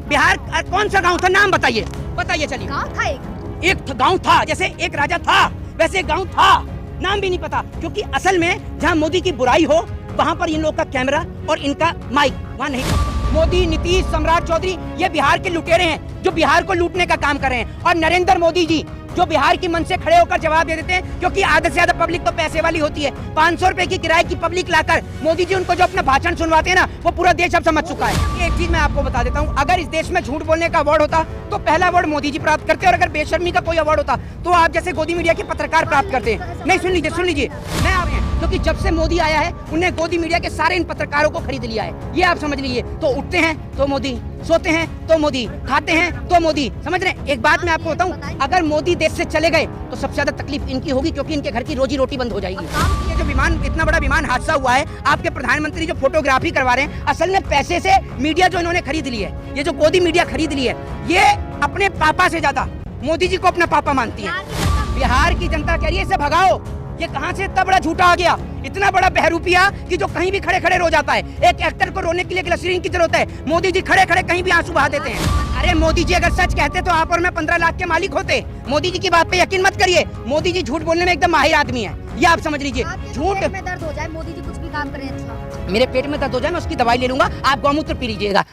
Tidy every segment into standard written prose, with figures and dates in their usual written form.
बिहार कौन सा गांव था, नाम बताइए, बताइए चलिए। गाँव था एक गांव था, जैसे एक राजा था वैसे एक गांव था, नाम भी नहीं पता। क्योंकि असल में जहां मोदी की बुराई हो वहां पर इन लोग का कैमरा और इनका माइक वहां नहीं पहुंचता। मोदी, नीतीश, सम्राट चौधरी ये बिहार के लुटेरे हैं जो बिहार को लूटने का काम कर रहे हैं। और नरेंद्र मोदी जी जो बिहार की मन से खड़े होकर जवाब दे देते हैं, क्योंकि आधे से ज्यादा पब्लिक तो पैसे वाली होती है। 500 रुपए की किराए की पब्लिक लाकर मोदी जी उनको जो अपना भाषण सुनवाते हैं ना, वो पूरा देश अब समझ चुका है। एक चीज मैं आपको बता देता हूँ, अगर इस देश में झूठ बोलने का अवार्ड होता तो पहला अवार्ड मोदी जी प्राप्त करते, और अगर बेशर्मी का कोई अवार्ड होता तो आप जैसे गोदी मीडिया के पत्रकार प्राप्त करते। नहीं, सुन लीजिए, मैं आप हैं, क्योंकि जब से मोदी आया है उन्हें गोदी मीडिया के सारे इन पत्रकारों को खरीद लिया है। ये आप समझ लीजिए। तो उठते हैं तो मोदी, सोते हैं तो मोदी, खाते हैं तो मोदी, समझ रहे हैं। एक बात मैं आपको बताऊं, अगर मोदी देश से चले गए तो सबसे ज्यादा तकलीफ इनकी होगी, क्योंकि इनके घर की रोजी रोटी बंद हो जाएगी। ये जो विमान, इतना बड़ा विमान हादसा हुआ है, आपके प्रधानमंत्री जो फोटोग्राफी करवा रहे हैं, असल में पैसे से मीडिया जो इन्होंने खरीद ली है, ये जो गोदी मीडिया खरीद ली है, ये अपने पापा से ज्यादा मोदी जी को अपना पापा मानती है। बिहार की जनता कह रही है इसे भगाओ। ये कहां से इतना बड़ा झूठा आ गया, इतना बड़ा बहरूपिया कि जो कहीं भी खड़े खड़े रो जाता है। एक एक्टर को रोने के लिए ग्लिसरीन की जरूरत है, मोदी जी खड़े खड़े कहीं भी आंसू बहा देते हैं। अरे मोदी जी अगर सच कहते तो आप और मैं 15 लाख के मालिक होते। मोदी जी की बात पे यकीन मत करिए, मोदी जी झूठ बोलने में एकदम माहिर आदमी है, ये आप समझ लीजिए। झूठ में दर्द हो जाए, मोदी जी कुछ भी काम करें अच्छा। मेरे पेट में दर्द हो जाए मैं उसकी दवाई ले लूंगा, आप गौमूत्र पी लीजिएगा।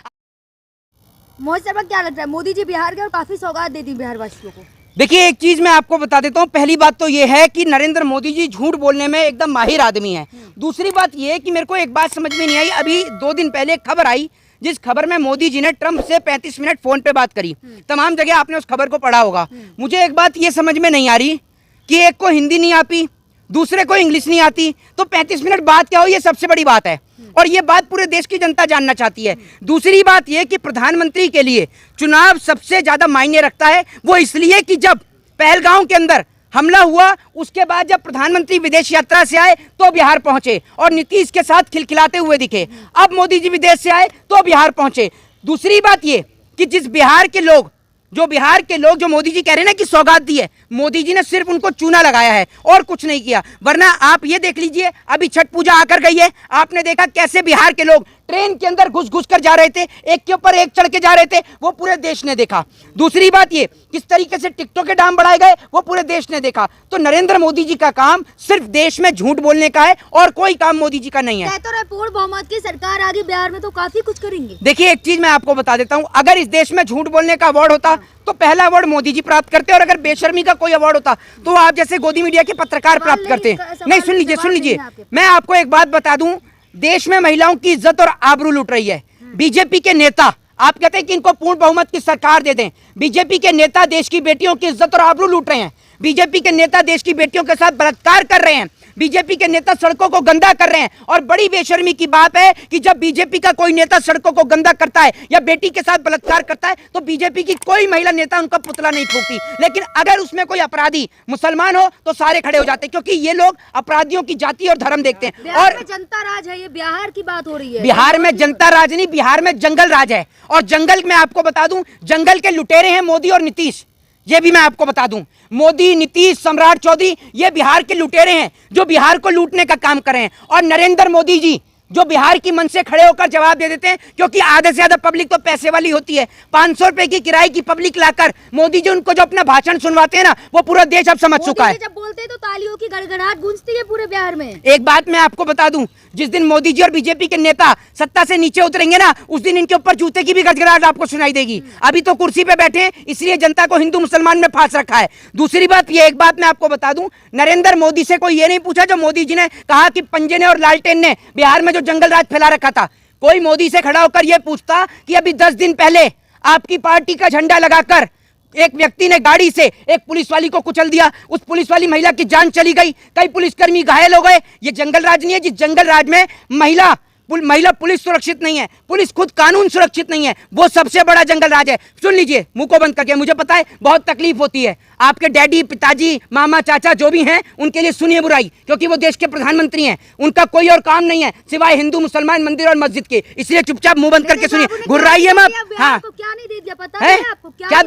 मोहित शर्मा, क्या लगता है मोदी जी बिहार के और काफी सौगात दे दी बिहार वासियों को? देखिए एक चीज मैं आपको बता देता हूँ, पहली बात तो ये है कि नरेंद्र मोदी जी झूठ बोलने में एकदम माहिर आदमी है। दूसरी बात ये है कि मेरे को एक बात समझ में नहीं आई, अभी 2 दिन पहले एक खबर आई जिस खबर में मोदी जी ने ट्रंप से 35 मिनट फोन पे बात करी। तमाम जगह आपने उस खबर को पढ़ा होगा। मुझे एक बात ये समझ में नहीं आ रही कि एक को हिंदी नहीं आती, दूसरे को इंग्लिश नहीं आती, तो 35 मिनट बात क्या हो, ये सबसे बड़ी बात है और ये बात पूरे देश की जनता जानना चाहती है। दूसरी बात ये कि प्रधानमंत्री के लिए चुनाव सबसे ज्यादा मायने रखता है, वो इसलिए कि जब पहलगांव के अंदर हमला हुआ उसके बाद जब प्रधानमंत्री विदेश यात्रा से आए तो बिहार पहुंचे और नीतीश के साथ खिलखिलाते हुए दिखे। अब मोदी जी विदेश से आए तो बिहार पहुंचे। दूसरी बात ये कि जिस बिहार के लोग जो मोदी जी कह रहे हैं ना कि सौगात दी है, मोदी जी ने सिर्फ उनको चूना लगाया है और कुछ नहीं किया। वरना आप ये देख लीजिए, अभी छठ पूजा आकर गई है, आपने देखा कैसे बिहार के लोग ट्रेन के अंदर घुस कर जा रहे थे, एक के ऊपर एक चढ़ के जा रहे थे, वो पूरे देश ने देखा। दूसरी बात ये किस तरीके से टिकटों के दाम बढ़ाए गए, वो पूरे देश ने देखा। तो नरेंद्र मोदी जी का काम सिर्फ देश में झूठ बोलने का है और कोई काम मोदी जी का नहीं है। तो पूर्ण बहुमत की सरकार आगे बिहार में तो काफी कुछ करेंगे। देखिए एक चीज मैं आपको बता देता हूँ, अगर इस देश में झूठ बोलने का अवार्ड होता तो पहला अवार्ड मोदी जी प्राप्त करते, और अगर बेशर्मी का कोई अवार्ड होता तो आप जैसे गोदी मीडिया के पत्रकार प्राप्त करते। नहीं, सुन लीजिए, मैं आपको एक बात बता दूं, देश में महिलाओं की इज्जत और आबरू लूट रही है। बीजेपी के नेता, आप कहते हैं कि इनको पूर्ण बहुमत की सरकार दे दें, बीजेपी के नेता देश की बेटियों की इज्जत और आबरू लूट रहे हैं। बीजेपी के नेता देश की बेटियों के साथ बलात्कार कर रहे हैं। बीजेपी के नेता सड़कों को गंदा कर रहे हैं। और बड़ी बेशर्मी की बात है कि जब बीजेपी का कोई नेता सड़कों को गंदा करता है या बेटी के साथ बलात्कार करता है तो बीजेपी की कोई महिला नेता उनका पुतला नहीं फूंकती। लेकिन अगर उसमें कोई अपराधी मुसलमान हो तो सारे खड़े हो जाते हैं, क्योंकि ये लोग अपराधियों की जाति और धर्म देखते हैं। और जनता राज है, ये बिहार की बात हो रही है। बिहार में जनता राज नहीं, बिहार में जंगल राज है। और जंगल में आपको बता दूं, जंगल के लुटेरे हैं मोदी और नीतीश। ये भी मैं आपको बता दूं, मोदी, नीतीश, सम्राट चौधरी ये बिहार के लुटेरे हैं जो बिहार को लूटने का काम कर रहे हैं। और नरेंद्र मोदी जी जो बिहार की मन से खड़े होकर जवाब दे देते हैं, क्योंकि आधे से ज्यादा पब्लिक तो पैसे वाली होती है। 500 रुपए की किराए की पब्लिक लाकर मोदी जी उनको जो अपना भाषण सुनवाते हैं ना, वो पूरा देश अब समझ चुका है। जब बोलते हैं तो तालियों की गड़गड़ाहट गूंजती है पूरे बिहार में। एक बात मैं आपको बता दूं, जिस दिन मोदी जी और बीजेपी के नेता सत्ता से नीचे उतरेंगे ना, उस दिन इनके ऊपर जूते की भी गड़गड़ाहट आपको सुनाई देगी। अभी तो कुर्सी पे बैठे हैं, इसलिए जनता को हिंदू मुसलमान में फांस रखा है। दूसरी बात ये, एक बात मैं आपको बता दूं, नरेंद्र मोदी से कोई ये नहीं पूछा जो मोदी जी ने कहा कि पंजे ने और लालटेन ने बिहार में जो जंगल राज फैला रखा था। कोई मोदी से खड़ा होकर यह पूछता कि अभी 10 दिन पहले आपकी पार्टी का झंडा लगाकर एक व्यक्ति ने गाड़ी से एक पुलिस वाली को कुचल दिया, उस पुलिस वाली महिला की जान चली गई, कई पुलिसकर्मी घायल हो गए। ये जंगल राज नहीं है, जिस जंगल राज में महिला पुलिस सुरक्षित नहीं है, पुलिस खुद कानून सुरक्षित नहीं है, वो सबसे बड़ा जंगल राज है। सुन लीजिए मुंह को बंद करके, मुझे पता है बहुत तकलीफ होती है, आपके डैडी, पिताजी, मामा, चाचा जो भी हैं उनके लिए सुनिए बुराई, क्योंकि वो देश के प्रधानमंत्री हैं, उनका कोई और काम नहीं है सिवाय हिंदू मुसलमान मंदिर और मस्जिद के, इसलिए चुपचाप मुंह बंद करके सुनिए, घुर्राइए मत। हाँ, क्या नहीं दे दिया पता है आपको? क्या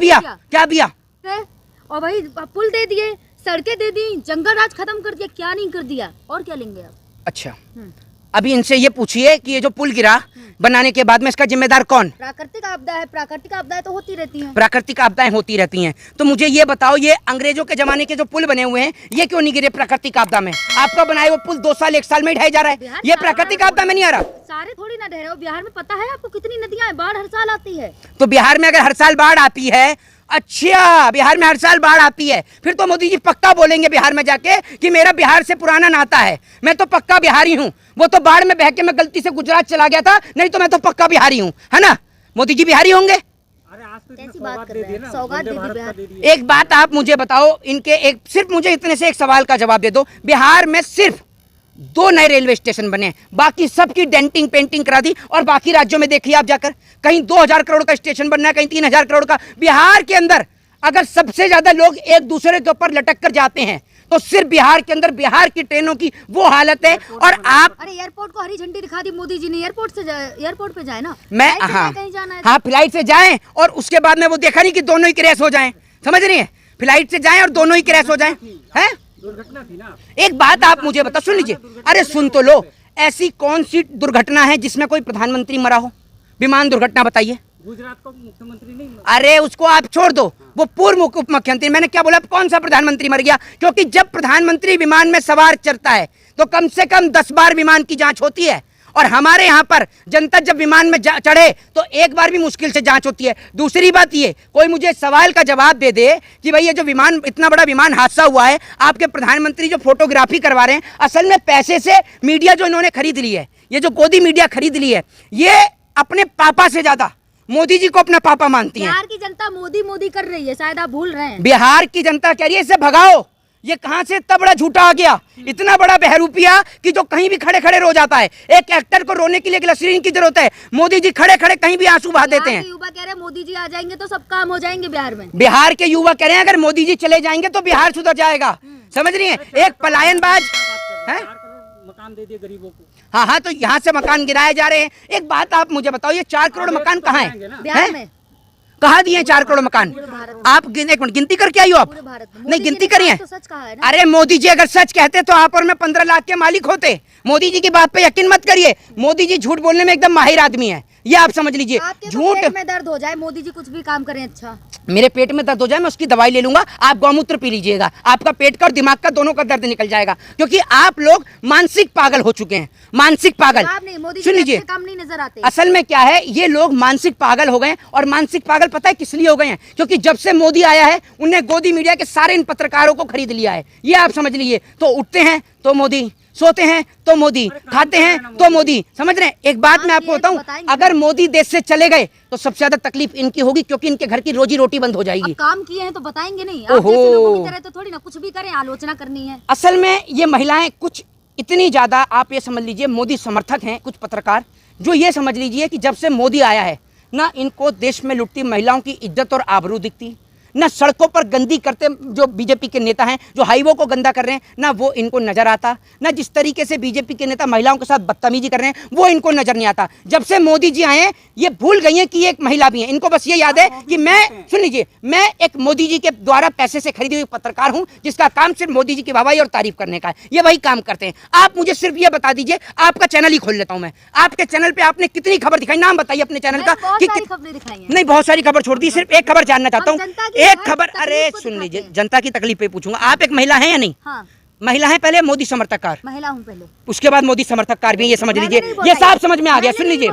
दिया? और वही पुल दे दिए, सड़कें दे दी, जंगल राज खत्म कर दिया, क्या नहीं कर दिया, और क्या लेंगे आप? अच्छा, अभी इनसे ये पूछिए कि ये जो पुल गिरा बनाने के बाद में इसका जिम्मेदार कौन? प्राकृतिक आपदा है, प्राकृतिक आपदाएं तो होती रहती हैं। प्राकृतिक आपदाएं होती रहती हैं। तो मुझे ये बताओ, ये अंग्रेजों के जमाने के जो पुल बने हुए हैं ये क्यों नहीं गिरे प्राकृतिक आपदा में? आपका बनाया वो पुल 2 साल 1 साल में ढह जा रहा है, ये प्राकृतिक आपदा में नहीं आ रहा। सारे थोड़ी ना ढह रहे हो, बिहार में पता है आपको कितनी नदियां हैं, बाढ़ हर साल आती है। तो बिहार में अगर हर साल बाढ़ आती है, अच्छा बिहार में हर साल बाढ़ आती है, फिर तो मोदी जी पक्का बोलेंगे बिहार में जाके कि मेरा बिहार से पुराना नाता है, मैं तो पक्का बिहारी हूँ। वो तो बाढ़ में बह के मैं गलती से गुजरात चला गया था, नहीं तो मैं तो पक्का बिहारी हूँ, है ना? मोदी जी बिहारी होंगे? कैसी बात कर रहे हैं, सौगात दे दी बिहार। एक बात आप मुझे बताओ, इनके एक सिर्फ मुझे इतने से एक सवाल का जवाब दे दो। बिहार में सिर्फ 2 नए रेलवे स्टेशन बने, बाकी सबकी डेंटिंग पेंटिंग करा दी। और बाकी राज्यों में देखिए आप जाकर, कहीं 2000 करोड़ का स्टेशन बनना है, कहीं 3000 करोड़ का। बिहार के अंदर अगर सबसे ज्यादा लोग एक दूसरे के ऊपर लटक कर जाते हैं तो सिर्फ बिहार के अंदर बिहार की ट्रेनों की वो हालत है। और आप, अरे एयरपोर्ट को हरी झंडी दिखा दी मोदी जी ने, एयरपोर्ट पे जाए ना। मैं हाँ फ्लाइट से जाएं और उसके बाद में वो देखा नहीं कि दोनों ही क्रैश हो जाएं, समझ रही है? फ्लाइट से जाएं और दोनों ही क्रैश हो जाएं, हैं? दुर्घटना थी ना। एक बात आप मुझे बताओ, सुन लीजिए, अरे सुन तो लो, ऐसी कौन सी दुर्घटना है जिसमें कोई प्रधानमंत्री मरा हो? विमान दुर्घटना बताइए। गुजरात का मुख्यमंत्री नहीं, अरे उसको आप छोड़ दो, वो पूर्व उप मुख्यमंत्री, मैंने क्या बोला, कौन सा प्रधानमंत्री मर गया? क्योंकि जब प्रधानमंत्री विमान में सवार चढ़ता है तो कम से कम 10 बार विमान की जांच होती है। और हमारे यहाँ पर जनता जब विमान में चढ़े तो एक बार भी मुश्किल से जांच होती है। दूसरी बात ये, कोई मुझे सवाल का जवाब दे दे कि भाई ये जो विमान, इतना बड़ा विमान हादसा हुआ है, आपके प्रधानमंत्री जो फोटोग्राफी करवा रहे हैं, असल में पैसे से मीडिया जो इन्होंने खरीद ली है, ये जो गोदी मीडिया खरीद ली है, ये अपने पापा से ज्यादा मोदी जी को अपना पापा मानती है। बिहार की जनता मोदी मोदी कर रही है, शायद आप भूल रहे हैं। बिहार की जनता कह रही है इसे भगाओ, ये कहां से इतना बड़ा झूठा आ गया, इतना बड़ा बहरूपिया कि जो कहीं भी खड़े खड़े रो जाता है। एक एक्टर को रोने के लिए ग्लिसरीन की जरूरत है, मोदी जी खड़े खड़े कहीं भी आंसू बहा देते हैं। युवा कह रहे हैं मोदी जी आ जाएंगे तो सब काम हो जाएंगे बिहार में। बिहार के युवा कह रहे हैं अगर मोदी जी चले जाएंगे तो बिहार सुधर जाएगा, समझ रही है? एक पलायनबाज है, मकान दे दिए गरीबों को। हाँ, तो यहाँ से मकान गिराए जा रहे हैं। एक बात आप मुझे बताओ, ये 4 करोड़ मकान कहाँ है? बिहार में कहा दिए 4 करोड़ मकान? आप एक मिनट गिनती करके आई हो आप? नहीं गिनती करी है? तो सच कहा है ना? अरे मोदी जी अगर सच कहते तो आप और मैं 15 लाख के मालिक होते। मोदी जी की बात पे यकीन मत करिए, मोदी जी झूठ बोलने में एकदम माहिर आदमी है, ये आप समझ लीजिए। झूठ में दर्द हो जाए, मोदी जी कुछ भी काम करें, अच्छा मेरे पेट में दर्द हो जाए मैं उसकी दवाई ले लूंगा, आप गौमूत्र पी लीजिएगा, आपका पेट का और दिमाग का दोनों का दर्द निकल जाएगा। क्योंकि आप लोग मानसिक पागल हो चुके हैं, मानसिक पागल। सुन लीजिए, काम नहीं नजर आते। असल में क्या है, ये लोग मानसिक पागल हो गए। और मानसिक पागल पता है किस लिए हो गए हैं? क्योंकि जब से मोदी आया है उनने गोदी मीडिया के सारे इन पत्रकारों को खरीद लिया है, ये आप समझ लीजिए। तो उठते हैं तो मोदी, सोते हैं तो मोदी, खाते हैं तो मोदी, समझ रहे हैं? एक बात मैं आपको बताऊं, अगर मोदी देश से चले गए तो सबसे ज्यादा तकलीफ इनकी होगी, क्योंकि इनके घर की रोजी रोटी बंद हो जाएगी। काम किए हैं तो बताएंगे नहीं, आप जैसे लोगों की तरह तो थोड़ी ना कुछ भी करें, आलोचना करनी है। असल में ये महिलाएं कुछ इतनी ज्यादा, आप ये समझ लीजिए मोदी समर्थक हैं कुछ पत्रकार, जो ये समझ लीजिए कि जब से मोदी आया है ना, इनको देश में लुटती महिलाओं की इज्जत और आबरू दिखती, ना सड़कों पर गंदी करते जो बीजेपी के नेता हैं, जो हाईवे को गंदा कर रहे हैं, ना वो इनको नजर आता, ना जिस तरीके से बीजेपी के नेता महिलाओं के साथ बदतमीजी कर रहे हैं वो इनको नजर नहीं आता। जब से मोदी जी आए हैं ये भूल गई हैं कि ये एक महिला भी है। इनको बस ये याद है कि मैं, सुन लीजिए, मैं एक मोदी जी के द्वारा पैसे से खरीदी हुई पत्रकार हूं, जिसका काम सिर्फ मोदी जी की वाहवाही और तारीफ करने का है। ये वही काम करते हैं। आप मुझे सिर्फ ये बता दीजिए, आपका चैनल ही खोल लेता हूं मैं, आपके चैनल पे आपने कितनी खबर दिखाई? नाम बताइए अपने चैनल का। नहीं, बहुत सारी खबर छोड़ दी, सिर्फ एक खबर जानना चाहता हूँ, एक खबर। अरे सुन लीजिए, जनता की तकलीफ पे पूछूंगा। आप एक महिला हैं या नहीं? हाँ। महिला है पहले, मोदी समर्थककार? महिला हूं पहले, उसके बाद मोदी समर्थककार भी, ये समझ लीजिए, ये साफ समझ में आ गया। सुन लीजिए,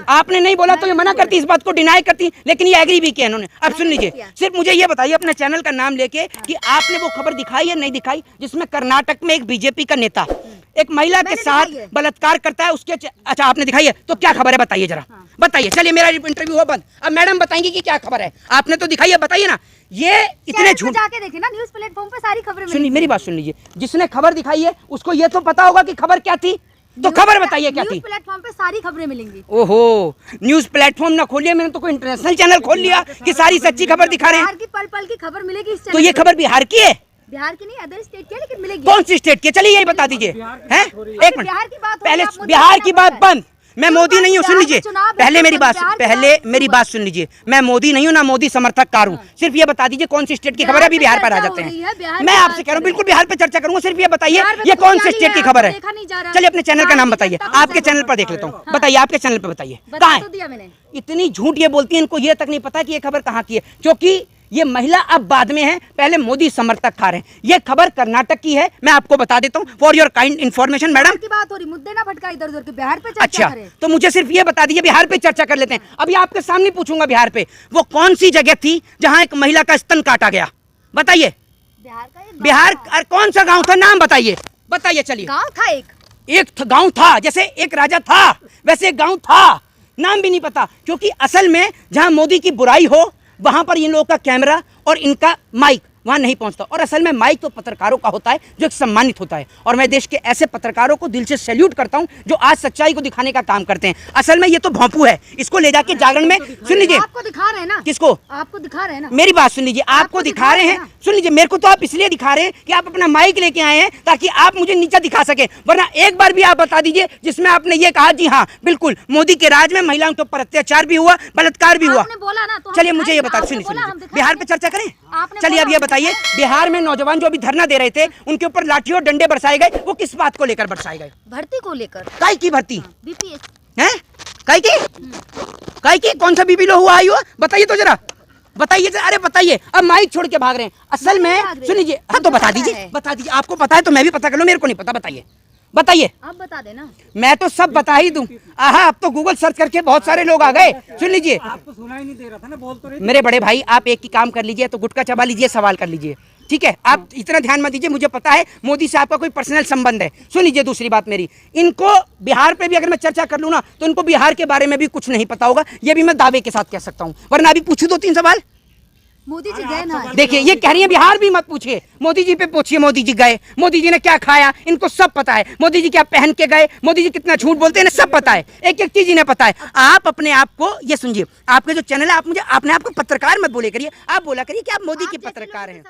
आपने नहीं बोला तो ये मना करती, इस बात को डिनाई करती, लेकिन ये एग्री भी किया इन्होंने। अब सुन लीजिए, सिर्फ मुझे ये बताइए अपने चैनल का नाम लेके कि आपने वो खबर दिखाई या नहीं दिखाई जिसमें कर्नाटक में एक बीजेपी का नेता एक महिला के साथ बलात्कार करता है उसके। अच्छा, आपने दिखाई है, तो क्या खबर है बताइए जरा, बताइए। चलिए मेरा इंटरव्यू हो बंद, अब मैडम बताएंगी कि क्या खबर है। आपने तो दिखाई है, बताइए ना। ये इतने झूठ, जाके देखे ना न्यूज़ प्लेटफॉर्म पे सारी खबरें। सुनिए मेरी बात सुन लीजिए, जिसने खबर दिखाई है उसको ये तो पता होगा कि खबर क्या थी, तो खबर बताइए क्या थी। न्यूज़ प्लेटफॉर्म पे सारी खबरें मिलेंगी। ओहो, न्यूज़ प्लेटफॉर्म ना खोलिए, मैंने तो कोई इंटरनेशनल चैनल खोल लिया कि सारी सच्ची खबर दिखा रहे हैं। बिहार की पल पल की खबर मिलेगी इस चैनल। तो ये खबर बिहार की है? बिहार की नहीं, अदर स्टेट की, लेकिन मिलेगी। कौन सी स्टेट की? चलिए यही बता दीजिए। हैं, एक मिनट, बिहार की बात, पहले बिहार की बात बंद, मैं मोदी नहीं हूँ, सुन लीजिए पहले मेरी बात सुन लीजिए। मैं मोदी नहीं हूँ, ना मोदी समर्थक कार हूँ। सिर्फ ये बता दीजिए कौन सी स्टेट की खबर है। अभी बिहार पर आ जाते हैं। मैं आपसे कह रहा हूँ बिल्कुल बिहार पे चर्चा करूंगा। सिर्फ ये बताइए ये कौन से स्टेट की खबर है। चलिए अपने चैनल का नाम बताइए, आपके चैनल पर देख लेता हूँ। बताइए आपके चैनल पर बताइए कहाँ है। इतनी झूठ ये बोलती है, इनको ये तक नहीं पता कि ये खबर कहाँ की है, क्योंकि ये महिला अब बाद में है, पहले मोदी समर्थक खा रहे हैं। ये खबर कर्नाटक की है, मैं आपको बता देता हूँ for your kind information. Madam की बात हो रही, मुद्दे ना भटका इधर उधर के, बिहार पे चर्चा अच्छा करें। तो मुझे सिर्फ ये बता दीजिए बिहार पे चर्चा कर लेते हैं। अभी आपके सामने पूछूंगा बिहार पे वो कौन सी जगह थी जहां एक महिला का स्तन काटा गया। बताइए बिहार कौन सा गाँव था, नाम बताइए। बताइए चलिए। गाँव था एक गांव था, जैसे एक राजा था वैसे एक गांव था, नाम भी नहीं पता, क्योंकि असल में जहां मोदी की बुराई हो वहां पर इन लोगों का कैमरा और इनका माइक वहां नहीं पहुंचता। और असल में माइक तो पत्रकारों का होता है जो एक सम्मानित होता है, और मैं देश के ऐसे पत्रकारों को दिल से सैल्यूट करता हूं जो आज सच्चाई को दिखाने का काम करते हैं। असल में ये तो भोंपू है, इसको ले जाके जागरण में सुन लीजिए। आपको दिखा रहे हैं ना, किसको? आपको दिखा रहे हैं ना। मेरी बात सुन लीजिए, आपको दिखा रहे हैं। सुन लीजिए, मेरे को तो आप इसलिए दिखा रहे हैं कि आप अपना माइक लेके आए हैं ताकि आप मुझे नीचा दिखा सके, वरना एक बार भी आप बता दीजिए जिसमें आपने ये कहा जी हाँ बिल्कुल मोदी के राज में महिलाओं के ऊपर अत्याचार भी हुआ, बलात्कार भी हुआ। चलिए मुझे ये बता, सुनिए बिहार पे चर्चा करें। चलिए अब ये बताइए बिहार में नौजवान जो अभी धरना दे रहे थे उनके ऊपर लाठी और डंडे बरसाए गए, वो किस बात को लेकर बरसाए गए? भर्ती को लेकर। काय की भर्ती बीपीएस है? काय की कौन सा बीपी लो हुआ आई हुआ? बताइए तो जरा, बताइए जरा। अरे बताइए, अब माइक छोड़ के भाग रहे हैं। असल में सुन लीजिए, हाँ तो बता दीजिए, बता दीजिए। आपको पता है तो मैं भी पता कर लूं, मेरे को नहीं पता। बताइए बताइए। आप बता देना। मैं तो सब बता ही दूं। आहा अब तो गूगल सर्च करके बहुत सारे लोग आ गए। सुन लीजिए, आपको सुना ही नहीं दे रहा था ना, बोल तो रही। मेरे बड़े भाई आप एक ही काम कर लीजिए, तो गुटखा चबा लीजिए, सवाल कर लीजिए, ठीक है? आप इतना ध्यान मत दीजिए, मुझे पता है मोदी से आपका कोई पर्सनल संबंध है। सुन लीजिए दूसरी बात मेरी, इनको बिहार पे भी अगर मैं चर्चा कर लूं ना तो इनको बिहार के बारे में भी कुछ नहीं पता होगा, ये भी मैं दावे के साथ कह सकता हूं। वरना अभी पूछूं 2-3 सवाल। मोदी जी गए ना, देखिए ये कह रही है बिहार भी मत पूछिए, मोदी जी पे पूछिए। मोदी जी गए, मोदी जी ने क्या खाया इनको सब पता है। मोदी जी क्या पहन के गए, मोदी जी कितना झूठ बोलते हैं सब पता है, एक एक चीज इन्हें पता है। आप अपने आप को ये सुनिए, आपके जो चैनल है, आप मुझे अपने आप को पत्रकार मत बोले करिए, आप बोला करिए कि आप मोदी के पत्रकार हैं।